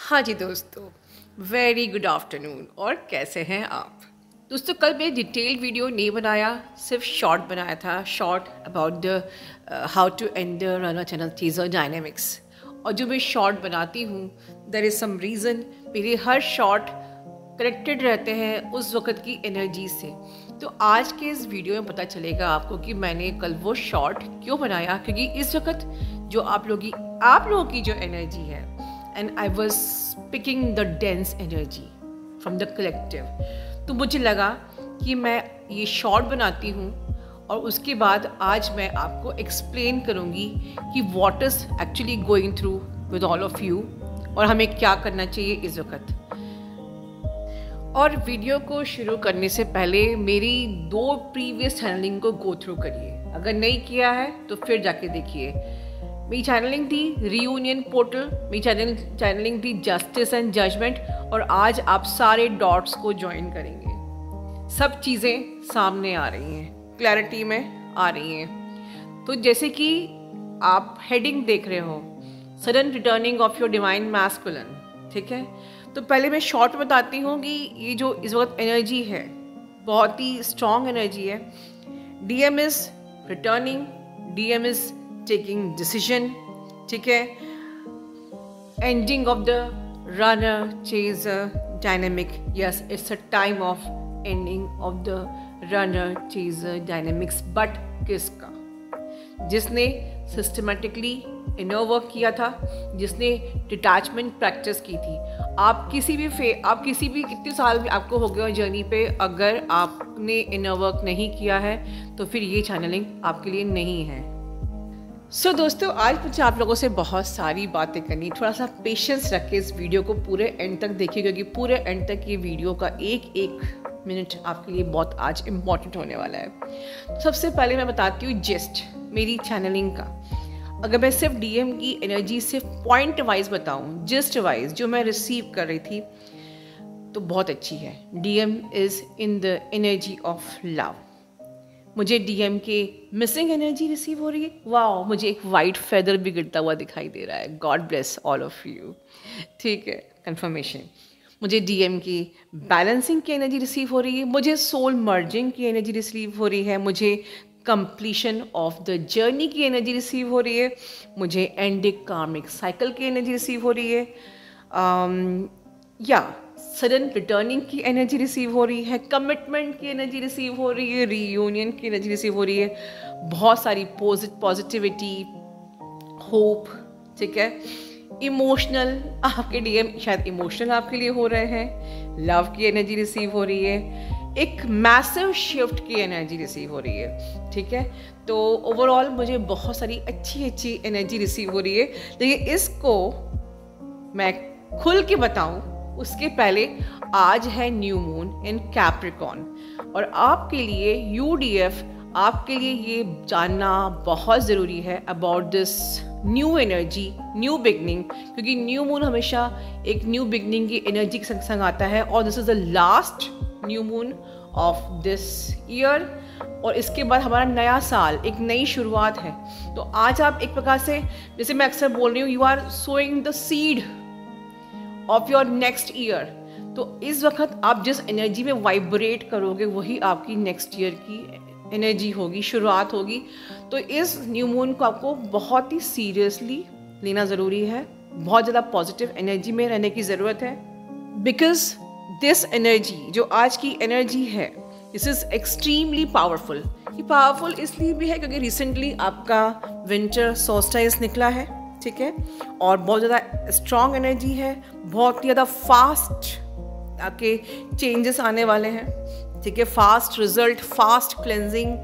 हाँ जी दोस्तों, very good afternoon. और कैसे हैं आप दोस्तों? कल मैं डिटेल्ड वीडियो नहीं बनाया, सिर्फ शॉर्ट बनाया था। Short about the how to enter runner channel teaser dynamics. और जो मैं शॉर्ट बनाती हूँ, देयर इज़ सम रीज़न मेरे हर शॉर्ट कनेक्टेड रहते हैं उस वक्त की एनर्जी से। तो आज के इस वीडियो में पता चलेगा आपको कि मैंने कल वो शॉर्ट क्यों बनाया, क्योंकि इस वक्त जो आप लोगों की जो एनर्जी है, and I was picking the dense energy from the collective, तो मुझे लगा कि मैं ये शॉर्ट बनाती हूँ और उसके बाद आज मैं आपको एक्सप्लेन करूँगी कि what is actually going through with all of you और हमें क्या करना चाहिए इस वक्त। और वीडियो को शुरू करने से पहले मेरी 2 प्रीवियस चैनलिंग को गो थ्रू करिए। अगर नहीं किया है तो फिर जाके देखिए। मेरी चैनलिंग थी रीयूनियन पोर्टल, मेरी चैनलिंग थी जस्टिस एंड जजमेंट, और आज आप सारे डॉट्स को ज्वाइन करेंगे। सब चीज़ें सामने आ रही हैं, क्लैरिटी में आ रही हैं। तो जैसे कि आप हेडिंग देख रहे हो, sudden returning of your divine masculine, ठीक है। तो पहले मैं शॉर्ट बताती हूँ कि ये जो इस वक्त एनर्जी है बहुत ही स्ट्रॉन्ग एनर्जी है। DM is returning, DM is taking decision, ठीक है। Ending of the runner chaser dynamic, yes it's a time of ending of the runner chaser dynamics. But किसका? जिसने सिस्टमेटिकली इनर वर्क किया था, जिसने डिटैचमेंट प्रैक्टिस की थी। आप किसी भी कितने साल भी आपको हो गए जर्नी पे, अगर आपने इनर वर्क नहीं किया है तो फिर ये चैनलिंग आपके लिए नहीं है। सो दोस्तों, आज मुझे आप लोगों से बहुत सारी बातें करनी, थोड़ा सा पेशेंस रख के इस वीडियो को पूरे एंड तक देखिए, क्योंकि पूरे एंड तक ये वीडियो का एक मिनट आपके लिए बहुत आज इम्पॉर्टेंट होने वाला है। सबसे पहले मैं बताती हूँ जिस्ट मेरी चैनलिंग का। अगर मैं सिर्फ डीएम की एनर्जी सिर्फ पॉइंट वाइज बताऊँ, जिस्ट वाइज जो मैं रिसीव कर रही थी, तो बहुत अच्छी है। DM is in the energy of love. मुझे डीएम के मिसिंग एनर्जी रिसीव हो रही है। वाओ, मुझे एक वाइट फेदर भी गिरता हुआ दिखाई दे रहा है। God bless all of you, ठीक है। कंफर्मेशन। मुझे डीएम की बैलेंसिंग की एनर्जी रिसीव हो रही है, मुझे सोल मर्जिंग की एनर्जी रिसीव हो रही है, मुझे कंप्लीशन ऑफ द जर्नी की एनर्जी रिसीव हो रही है, मुझे एंडिंग कार्मिक साइकिल की एनर्जी रिसीव हो रही है, या सडन रिटर्निंग की एनर्जी रिसीव हो रही है, कमिटमेंट की एनर्जी रिसीव हो रही है, रीयूनियन की एनर्जी रिसीव हो रही है, बहुत सारी पॉजिटिविटी, होप, ठीक है। इमोशनल, आपके डीएम शायद इमोशनल आपके लिए हो रहे हैं, लव की एनर्जी रिसीव हो रही है, एक मैसिव शिफ्ट की एनर्जी रिसीव हो रही है, ठीक है। तो ओवरऑल मुझे बहुत सारी अच्छी एनर्जी रिसीव हो रही है। लेकिन इसको मैं खुल के बताऊं उसके पहले आज है न्यू मून इन कैप्रिकॉर्न, और आपके लिए यूडीएफ, आपके लिए ये जानना बहुत ज़रूरी है about this new energy, new beginning, क्योंकि न्यू मून हमेशा एक न्यू बिगनिंग की एनर्जी के संग आता है, और this is the last new moon of this year, और इसके बाद हमारा नया साल, एक नई शुरुआत है। तो आज आप एक प्रकार से, जैसे मैं अक्सर बोल रही हूँ, you are sowing the seed of your next year. तो इस वक्त आप जिस एनर्जी में वाइब्रेट करोगे वही आपकी नेक्स्ट ईयर की एनर्जी होगी, शुरुआत होगी। तो इस न्यू मून को आपको बहुत ही सीरियसली लेना ज़रूरी है, बहुत ज़्यादा पॉजिटिव एनर्जी में रहने की ज़रूरत है। बिकॉज दिस एनर्जी, जो आज की एनर्जी है, दिस इज़ एक्सट्रीमली पावरफुल। ये पावरफुल इसलिए भी है क्योंकि रिसेंटली आपका विंटर सोल्स्टिस निकला है, ठीक है, और बहुत ज़्यादा स्ट्रॉन्ग एनर्जी है, बहुत ही ज़्यादा फास्ट आपके चेंजेस आने वाले हैं, ठीक है। फास्ट रिजल्ट, फास्ट क्लेंजिंग,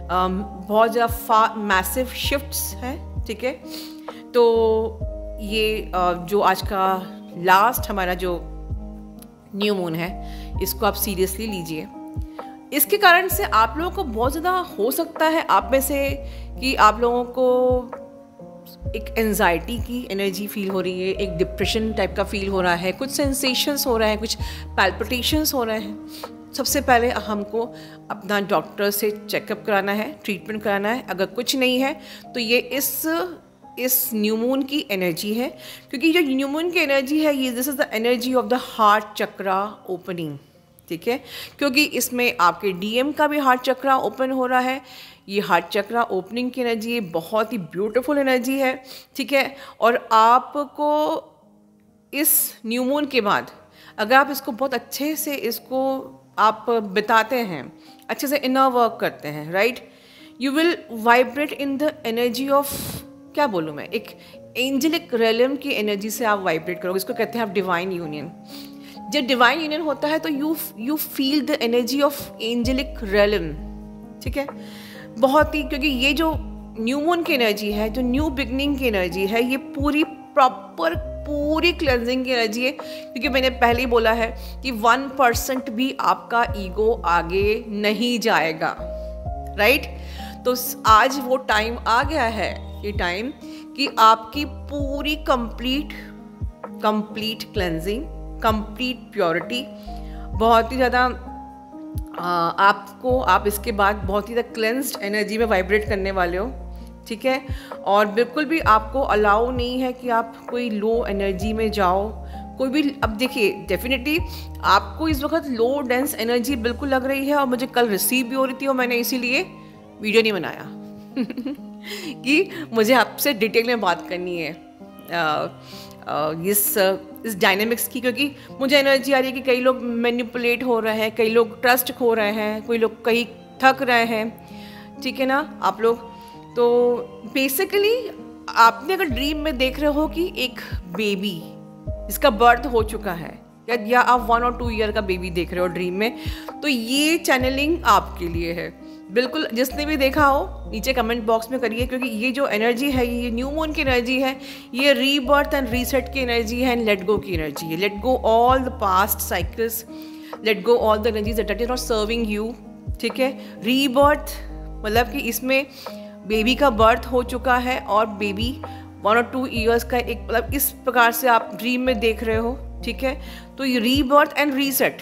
बहुत ज़्यादा मैसिव शिफ्ट्स हैं, ठीक है। तो ये जो आज का लास्ट हमारा जो न्यू मून है, इसको आप सीरियसली लीजिए। इसके कारण से आप लोगों को बहुत ज़्यादा हो सकता है आप में से कि आप लोगों को एक एंजाइटी की एनर्जी फील हो रही है, एक डिप्रेशन टाइप का फील हो रहा है, कुछ सेंसेशंस हो रहे हैं, कुछ पैल्पिटेशंस हो रहे हैं। सबसे पहले हमको अपना डॉक्टर से चेकअप कराना है, ट्रीटमेंट कराना है। अगर कुछ नहीं है तो ये इस इस न्यू मून की एनर्जी है, क्योंकि जो न्यू मून की एनर्जी है ये this is the energy of the heart chakra opening, ठीक है, क्योंकि इसमें आपके डीएम का भी हार्ट चक्रा ओपन हो रहा है। ये हार्ट चक्रा ओपनिंग की एनर्जी बहुत ही ब्यूटीफुल एनर्जी है, ठीक है। और आपको इस न्यू मून के बाद अगर आप इसको बहुत अच्छे से इसको आप बिताते हैं, अच्छे से इनर वर्क करते हैं, right, you will vibrate in the energy of, क्या बोलूँ मैं, एक एंजेलिक रेलम की एनर्जी से आप वाइब्रेट करोगे। इसको कहते हैं आप डिवाइन यूनियन। जब डिवाइन यूनियन होता है तो you feel the energy of angelic realm, ठीक है, बहुत ही, क्योंकि ये जो न्यू मून की एनर्जी है, जो न्यू बिगनिंग की एनर्जी है, ये पूरी प्रॉपर पूरी क्लेंजिंग की एनर्जी है। क्योंकि मैंने पहले ही बोला है कि 1% भी आपका ईगो आगे नहीं जाएगा, राइट। तो आज वो टाइम आ गया है, ये टाइम कि आपकी पूरी कंप्लीट क्लेंजिंग, कंप्लीट प्योरिटी, बहुत ही ज़्यादा आप इसके बाद बहुत ही ज़्यादा क्लेंस्ड एनर्जी में वाइब्रेट करने वाले हो, ठीक है। और बिल्कुल भी आपको अलाउ नहीं है कि आप कोई लो एनर्जी में जाओ, कोई भी। अब देखिए, डेफिनेटली आपको इस वक्त लो डेंस एनर्जी बिल्कुल लग रही है, और मुझे कल रिसीव भी हो रही थी, और मैंने इसीलिए वीडियो नहीं बनाया कि मुझे आपसे डिटेल में बात करनी है इस डायनेमिक्स की, क्योंकि मुझे एनर्जी आ रही है कि कई लोग मैनिपुलेट हो रहे हैं, कई लोग ट्रस्ट खो रहे हैं, कोई लोग कहीं थक रहे हैं, ठीक है ना आप लोग। तो बेसिकली आपने अगर ड्रीम में देख रहे हो कि एक बेबी इसका बर्थ हो चुका है, या आप 1 और 2 ईयर का बेबी देख रहे हो ड्रीम में, तो ये चैनलिंग आपके लिए है। बिल्कुल, जिसने भी देखा हो नीचे कमेंट बॉक्स में करिए, क्योंकि ये जो एनर्जी है, ये न्यू मून की एनर्जी है, ये रीबर्थ एंड रीसेट की एनर्जी है, एंड लेट गो की एनर्जी है। Late go all the past cycles, late go all the energies that is not serving you, ठीक है। रीबर्थ मतलब कि इसमें बेबी का बर्थ हो चुका है, और बेबी 1 और 2 ईयर्स का एक, मतलब इस प्रकार से आप ड्रीम में देख रहे हो, ठीक है। तो ये रीबर्थ एंड रीसेट,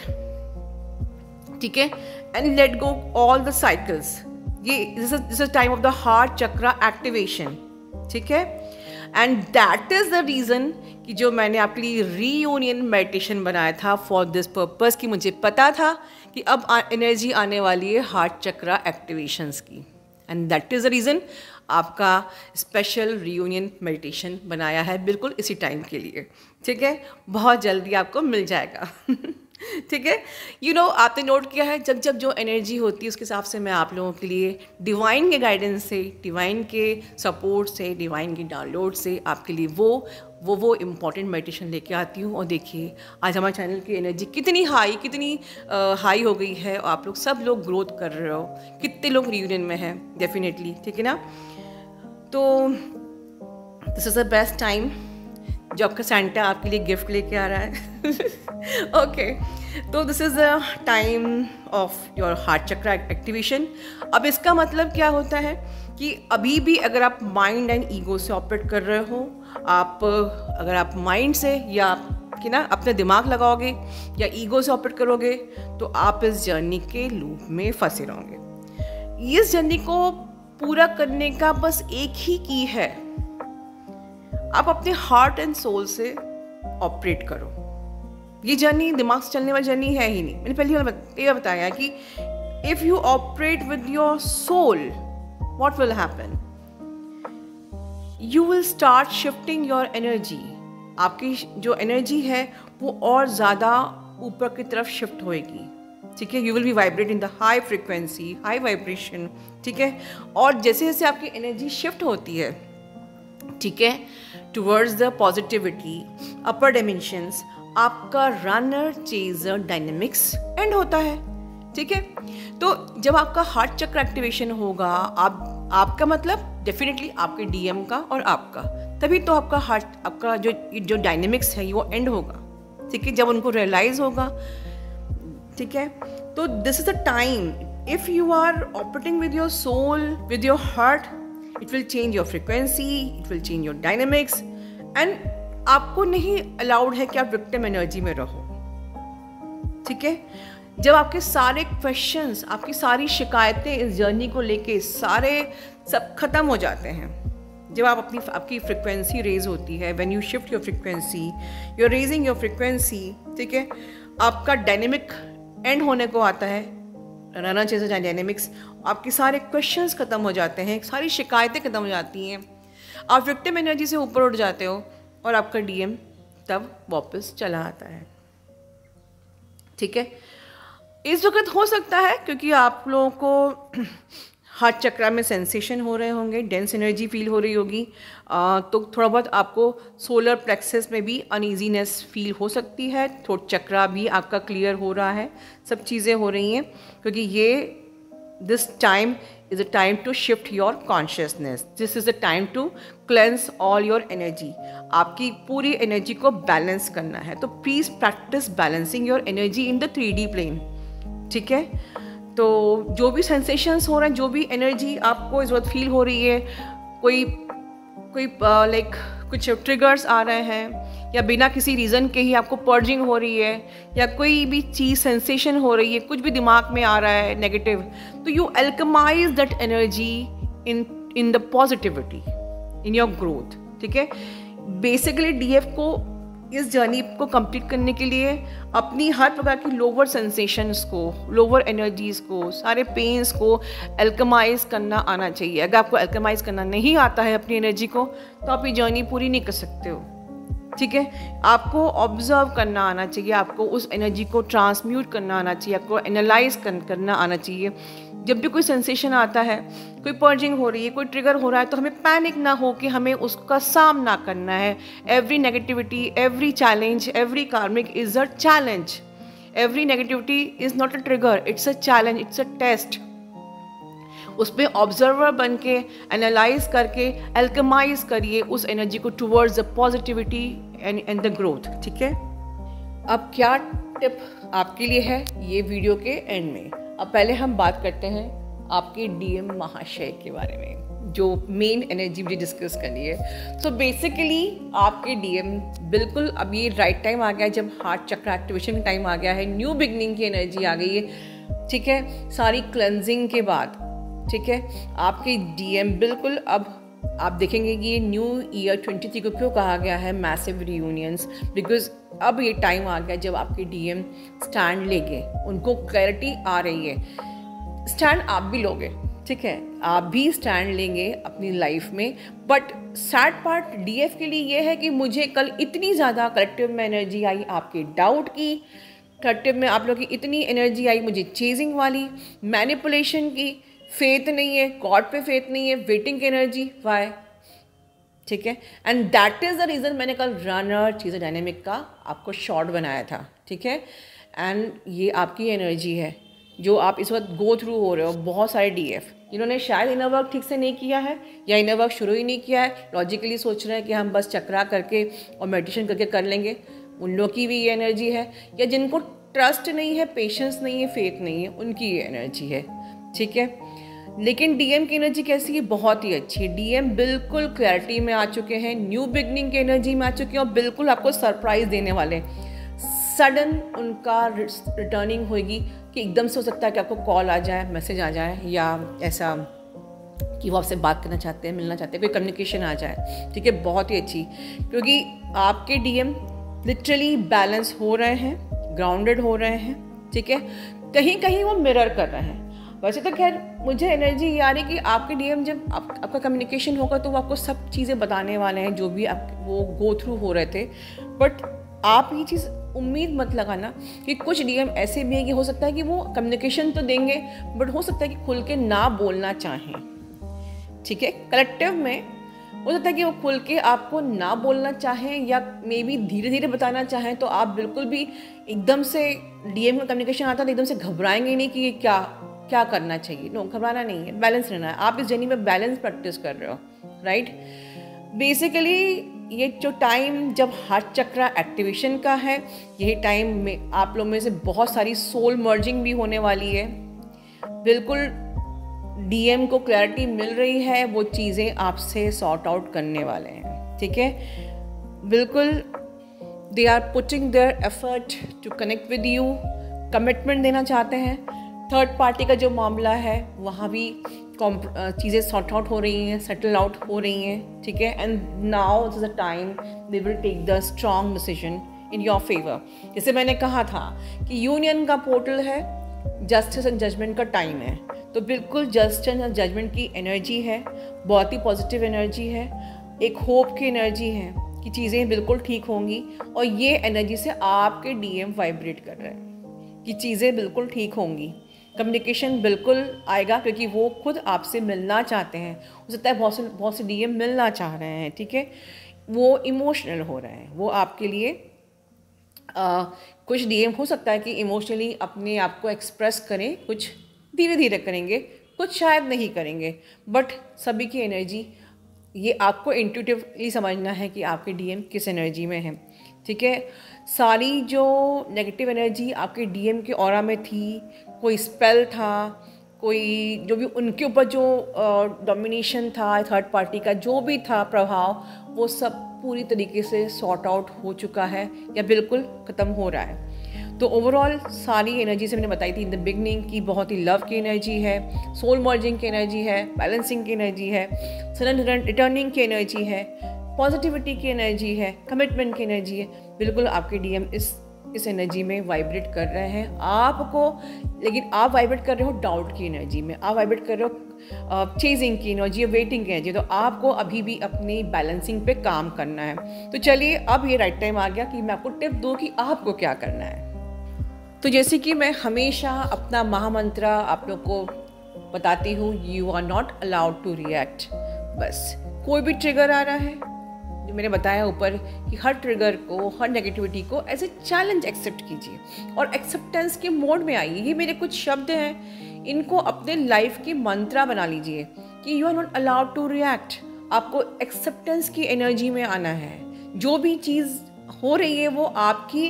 ठीक है, and let go all the cycles. ये this is time of the heart chakra activation, ठीक है। And that is the reason कि जो मैंने आपके लिए रीयूनियन मेडिटेशन बनाया था फॉर दिस पर्पस, कि मुझे पता था कि अब एनर्जी आने वाली है हार्ट चक्रा एक्टिवेशंस की, and that is the reason आपका स्पेशल रीयूनियन मेडिटेशन बनाया है बिल्कुल इसी टाइम के लिए, ठीक है। बहुत जल्दी आपको मिल जाएगा ठीक है। आपने नोट किया है, जब जब जो एनर्जी होती है उसके हिसाब से मैं आप लोगों के लिए डिवाइन के गाइडेंस से, डिवाइन के सपोर्ट से, डिवाइन के डाउनलोड से आपके लिए वो इम्पॉर्टेंट मेडिटेशन लेके आती हूँ। और देखिए आज हमारे चैनल की एनर्जी कितनी हाई हो गई है, और आप लोग सब लोग ग्रोथ कर रहे हो, कितने लोग रियूनियन में हैं डेफिनेटली, ठीक है ना। तो this is the best time जो आपका सेंटा आपके लिए गिफ्ट लेके आ रहा है ओके, तो this is the time of your heart chakra activation. अब इसका मतलब क्या होता है कि अभी भी अगर आप माइंड एंड ईगो से ऑपरेट कर रहे हो, अगर आप माइंड से या अपने दिमाग लगाओगे या ईगो से ऑपरेट करोगे, तो आप इस जर्नी के लूप में फंसे रहोगे। इस जर्नी को पूरा करने का बस एक ही की है, आप अपने हार्ट एंड सोल से ऑपरेट करो। ये जर्नी दिमाग से चलने वाली जर्नी है ही नहीं। मैंने पहले ये बताया कि if you operate with your soul, what will happen, you will start shifting your energy. आपकी जो एनर्जी है वो और ज़्यादा ऊपर की तरफ शिफ्ट होएगी, ठीक है। You will be vibrate in the high frequency, high vibration, ठीक है। और जैसे जैसे आपकी एनर्जी शिफ्ट होती है, ठीक है, towards the positivity, upper dimensions, आपका रनर चेजर डायनेमिक्स एंड होता है, ठीक है। तो जब आपका हार्ट चक्र एक्टिवेशन होगा, आपका मतलब डेफिनेटली आपके डीएम का और आपका, तभी तो आपका जो डायनेमिक्स है वो एंड होगा, ठीक है, जब उनको रियलाइज होगा, ठीक है। तो this is the time, if you are operating with your soul, with your heart, it will change your frequency, it will change your dynamics, and आपको नहीं अलाउड है कि आप विक्टिम एनर्जी में रहो, ठीक है। जब आपके सारे क्वेश्चंस, आपकी सारी शिकायतें इस जर्नी को लेके सब खत्म हो जाते हैं, जब आप आपकी फ्रिक्वेंसी रेज होती है, when you shift your frequency, you are raising your frequency, ठीक है, आपका डायनेमिक एंड होने को आता है, रहना चाहिए डायनेमिक्स, आपके सारे क्वेश्चंस ख़त्म हो जाते हैं, सारी शिकायतें ख़त्म हो जाती हैं, आप विक्टिम एनर्जी से ऊपर उठ जाते हो और आपका डीएम तब वापस चला आता है। ठीक है, इस वक्त हो सकता है क्योंकि आप लोगों को हार्ट चक्रा में सेंसेशन हो रहे होंगे, डेंस एनर्जी फील हो रही होगी, तो थोड़ा बहुत आपको सोलर प्लेक्सस में भी अनईजीनेस फील हो सकती है, थ्रोट चक्रा भी आपका क्लियर हो रहा है, सब चीज़ें हो रही हैं क्योंकि ये this time is a time to shift your consciousness, this is a time to cleanse all your energy, आपकी पूरी एनर्जी को बैलेंस करना है। तो please practice balancing your energy in the 3D plane. ठीक है, तो जो भी सेंसेशंस हो रहे हैं, जो भी एनर्जी आपको इस वक्त फील हो रही है, कोई लाइक कुछ ट्रिगर्स आ रहे हैं या बिना किसी रीज़न के ही आपको पर्जिंग हो रही है या कोई भी चीज़ सेंसेशन हो रही है, कुछ भी दिमाग में आ रहा है नेगेटिव, तो you alchemize that energy in the positivity in your growth. ठीक है, बेसिकली डीएफ को इस जर्नी को कंप्लीट करने के लिए अपनी हर प्रकार की लोअर सेंसेशंस को, लोअर एनर्जीज़ को, सारे पेन्स को अल्केमाइज करना आना चाहिए। अगर आपको अल्केमाइज करना नहीं आता है अपनी एनर्जी को, तो आप ये जर्नी पूरी नहीं कर सकते हो। ठीक है, आपको ऑब्जर्व करना आना चाहिए, आपको उस एनर्जी को ट्रांसम्यूट करना आना चाहिए, आपको एनालाइज करना आना चाहिए। जब भी कोई सेंसेशन आता है, कोई पर्जिंग हो रही है, कोई ट्रिगर हो रहा है, तो हमें पैनिक ना हो कि हमें उसका सामना करना है। Every negativity, every challenge, every karmic is a challenge. Every negativity is not a trigger, it's a challenge, it's a test. उसमें ऑब्जर्वर बन के एनालाइज करके अल्केमाइज करिए उस एनर्जी को towards the positivity and the growth. ठीक है, अब क्या टिप आपके लिए है ये वीडियो के एंड में। अब पहले हम बात करते हैं आपके डीएम महाशय के बारे में, जो मेन एनर्जी मुझे डिस्कस करनी है। तो बेसिकली आपके डीएम बिल्कुल अब ये राइट टाइम आ गया है, जब हार्ट चक्र एक्टिवेशन टाइम आ गया है, न्यू बिगनिंग की एनर्जी आ गई है। ठीक है, सारी क्लेंजिंग के बाद, ठीक है, आपके डीएम बिल्कुल अब आप देखेंगे कि ये न्यू ईयर 23 को क्यों कहा गया है मैसिव रियूनियंस, बिकॉज अब ये टाइम आ गया जब आपके डीएम स्टैंड लेंगे, उनको क्लैरिटी आ रही है। स्टैंड आप भी लोगे, ठीक है, आप भी स्टैंड लेंगे अपनी लाइफ में, बट सैड पार्ट डीएफ के लिए ये है कि मुझे कल इतनी ज़्यादा कलेक्टिव में एनर्जी आई आपके डाउट की, कलेक्टिव में आप लोग की इतनी एनर्जी आई मुझे चेजिंग वाली, मैनिपुलेशन की, फेथ नहीं है, गॉड पे फेथ नहीं है, वेटिंग की एनर्जी, वाई। ठीक है, and that is the reason मैंने कल रनर चीज़ डायनेमिक का आपको शॉर्ट बनाया था। ठीक है, एंड ये आपकी एनर्जी है जो आप इस वक्त गो थ्रू हो रहे हो। बहुत सारे डीएफ जिन्होंने शायद इनर वर्क ठीक से नहीं किया है या इनर वर्क शुरू ही नहीं किया है, लॉजिकली सोच रहे हैं कि हम बस चक्रा करके और मेडिटेशन करके कर लेंगे, उन लोग की भी ये एनर्जी है। या जिनको ट्रस्ट नहीं है, पेशेंस नहीं है, फेथ नहीं है, उनकी ये एनर्जी है। ठीक है, लेकिन डीएम की एनर्जी कैसी है? बहुत ही अच्छी है। डीएम बिल्कुल क्लैरिटी में आ चुके हैं, न्यू बिगनिंग की एनर्जी में आ चुके हैं और बिल्कुल आपको सरप्राइज देने वाले। सडन उनका रिटर्निंग होगी कि एकदम से हो सकता है कि आपको कॉल आ जाए, मैसेज आ जाए, या ऐसा कि वो आपसे बात करना चाहते हैं, मिलना चाहते हैं, कोई कम्युनिकेशन आ जाए। ठीक है, बहुत ही अच्छी, क्योंकि आपके डीएम लिटरली बैलेंस हो रहे हैं, ग्राउंडेड हो रहे हैं। ठीक है, कहीं कहीं वो मिरर कर रहे हैं। वैसे तो खैर मुझे एनर्जी ये आ रही कि आपके डीएम जब आपका कम्युनिकेशन होगा तो वो आपको सब चीज़ें बताने वाले हैं जो भी आप वो गो थ्रू हो रहे थे। बट आप ये चीज़ उम्मीद मत लगाना कि कुछ डीएम ऐसे भी हैं कि हो सकता है कि वो कम्युनिकेशन तो देंगे बट हो सकता है कि खुल के ना बोलना चाहें। ठीक है, कलेक्टिव में हो सकता है कि वो खुल के आपको ना बोलना चाहें या मे बी धीरे धीरे बताना चाहें, तो आप बिल्कुल भी एकदम से डीएम का कम्युनिकेशन आता है तो एकदम से घबराएंगे नहीं कि ये क्या करना चाहिए। नो, घबराना नहीं है, बैलेंस रहना है। आप इस जर्नी में बैलेंस प्रैक्टिस कर रहे हो, राइट। बेसिकली ये जो टाइम जब हार्ट चक्रा एक्टिवेशन का है, यही टाइम में आप लोग में से बहुत सारी सोल मर्जिंग भी होने वाली है। बिल्कुल डीएम को क्लैरिटी मिल रही है, वो चीज़ें आपसे सॉर्ट आउट करने वाले हैं। ठीक है, बिल्कुल they are putting their effort to connect with you, commitment देना चाहते हैं। थर्ड पार्टी का जो मामला है वहाँ भी चीज़ें सॉर्ट आउट हो रही हैं, सेटल आउट हो रही हैं, ठीक है। And now is the time they will take the strong decision in your favour. जैसे मैंने कहा था कि यूनियन का पोर्टल है, जस्टिस एंड जजमेंट का टाइम है, तो बिल्कुल जस्टिस एंड जजमेंट की एनर्जी है, बहुत ही पॉजिटिव एनर्जी है, एक होप की एनर्जी है कि चीज़ें बिल्कुल ठीक होंगी। और ये एनर्जी से आपके डीएम वाइब्रेट कर रहे हैं कि चीज़ें बिल्कुल ठीक होंगी, कम्युनिकेशन बिल्कुल आएगा, क्योंकि वो खुद आपसे मिलना चाहते हैं। हो सकता है बहुत से डीएम मिलना चाह रहे हैं, ठीक है, वो इमोशनल हो रहे हैं, वो आपके लिए कुछ डीएम हो सकता है कि इमोशनली अपने आप को एक्सप्रेस करें, कुछ धीरे धीरे करेंगे, कुछ शायद नहीं करेंगे, बट सभी की एनर्जी ये आपको इंट्यूटिवली समझना है कि आपके डीएम किस एनर्जी में है, ठीक है। सारी जो नेगेटिव एनर्जी आपके डीएम के ऑरा में थी, कोई स्पेल था, कोई जो भी उनके ऊपर जो डोमिनेशन था थर्ड पार्टी का, जो भी था प्रभाव, वो सब पूरी तरीके से सॉर्ट आउट हो चुका है या बिल्कुल ख़त्म हो रहा है। तो ओवरऑल सारी एनर्जी से मैंने बताई थी इन द बिगनिंग की बहुत ही लव की एनर्जी है, सोल मर्जिंग की एनर्जी है, बैलेंसिंग की एनर्जी है, सडन रिटर्निंग की एनर्जी है, पॉजिटिविटी की एनर्जी है, कमिटमेंट की एनर्जी है। बिल्कुल आपके डीएम इस एनर्जी में वाइब्रेट कर रहे हैं आपको, लेकिन आप वाइब्रेट कर रहे हो डाउट की एनर्जी में, आप वाइब्रेट कर रहे हो चेजिंग की एनर्जी, वेटिंग की एनर्जी। तो आपको अभी भी अपनी बैलेंसिंग पे काम करना है। तो चलिए अब ये राइट टाइम आ गया कि मैं आपको टिप दूँ कि आपको क्या करना है। तो जैसे कि मैं हमेशा अपना महामंत्र आप लोग को बताती हूँ, you are not allowed to react. बस कोई भी ट्रिगर आ रहा है, जो मैंने बताया ऊपर कि हर ट्रिगर को, हर नेगेटिविटी को एज ए चैलेंज एक्सेप्ट कीजिए और एक्सेप्टेंस के मोड में आइए। ये मेरे कुछ शब्द हैं, इनको अपने लाइफ की मंत्रा बना लीजिए कि you are not allowed to react. आपको एक्सेप्टेंस की एनर्जी में आना है। जो भी चीज़ हो रही है वो आपकी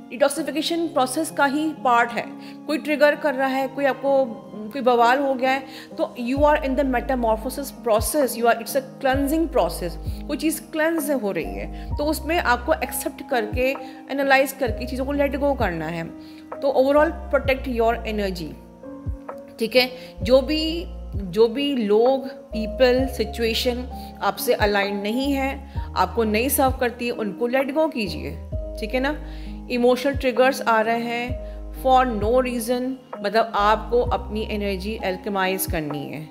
डिटॉक्सिफिकेशन प्रोसेस का ही पार्ट है। कोई ट्रिगर कर रहा है, कोई आपको कोई बवाल हो गया है, तो you are in the metamorphosis process, you are it's a cleansing process. कोई चीज़ क्लेंज हो रही है तो उसमें आपको एक्सेप्ट करके, एनालाइज करके चीज़ों को लेट गो करना है। तो ओवरऑल प्रोटेक्ट योर एनर्जी, ठीक है। जो भी लोग, पीपल, सिचुएशन आपसे अलाइन नहीं है, आपको नहीं सर्व करती है, उनको लेट गो कीजिए, ठीक है ना। इमोशनल ट्रिगर्स आ रहे हैं फॉर नो रीज़न, मतलब आपको अपनी एनर्जी एल्केमाइज करनी है।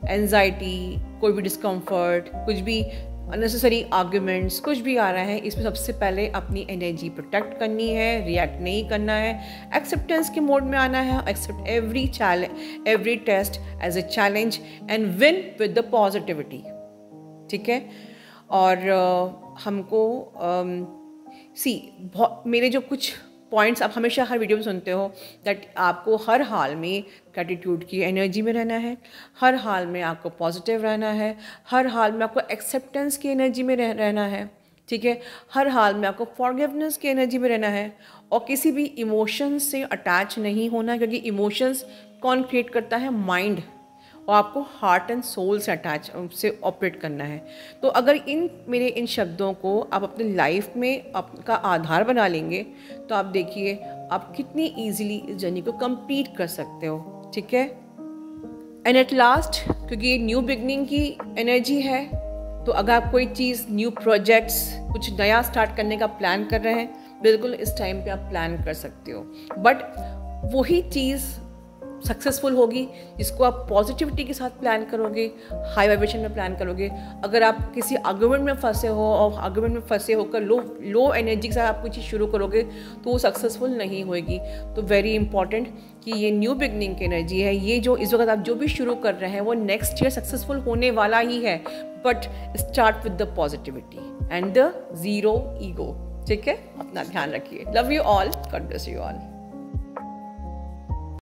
एंजाइटी, कोई भी डिस्कम्फर्ट, कुछ भी अननेसेसरी आर्ग्यूमेंट्स, कुछ भी आ रहा है, इसमें सबसे पहले अपनी एनर्जी प्रोटेक्ट करनी है, रिएक्ट नहीं करना है, एक्सेप्टेंस के मोड में आना है। Accept every challenge, every test as a challenge and win with the positivity, ठीक है। और हमको मेरे जो कुछ पॉइंट्स आप हमेशा हर वीडियो में सुनते हो, दैट आपको हर हाल में ग्रैटिट्यूड की एनर्जी में रहना है, हर हाल में आपको पॉजिटिव रहना है, हर हाल में आपको एक्सेप्टेंस की एनर्जी में रहना है, ठीक है। हर हाल में आपको फॉरगिवनेस की एनर्जी में रहना है और किसी भी इमोशंस से अटैच नहीं होना, क्योंकि इमोशंस कौन क्रिएट करता है? माइंड। और आपको हार्ट एंड सोल से अटैच से ऑपरेट करना है। तो अगर मेरे इन शब्दों को आप अपनी लाइफ में आपका आधार बना लेंगे तो आप देखिए आप कितनी ईजिली इस जर्नी को कंप्लीट कर सकते हो, ठीक है। एंड एट लास्ट, क्योंकि ये न्यू बिगनिंग की एनर्जी है, तो अगर आप कोई चीज़, न्यू प्रोजेक्ट्स, कुछ नया स्टार्ट करने का प्लान कर रहे हैं, बिल्कुल इस टाइम पे आप प्लान कर सकते हो। बट वही चीज़ सक्सेसफुल होगी जिसको आप पॉजिटिविटी के साथ प्लान करोगे, हाई वाइब्रेशन में प्लान करोगे। अगर आप किसी आर्गुमेंट में फंसे हो और आर्गुमेंट में फंसे होकर लो एनर्जी के साथ आप कोई चीज़ शुरू करोगे तो वो सक्सेसफुल नहीं होएगी। तो वेरी इंपॉर्टेंट कि ये न्यू बिगनिंग की एनर्जी है, ये जो इस वक्त आप जो भी शुरू कर रहे हैं वो नेक्स्ट ईयर सक्सेसफुल होने वाला ही है। But start with the positivity and the zero ego, ठीक है। अपना ध्यान रखिए। Love you all, God bless you all.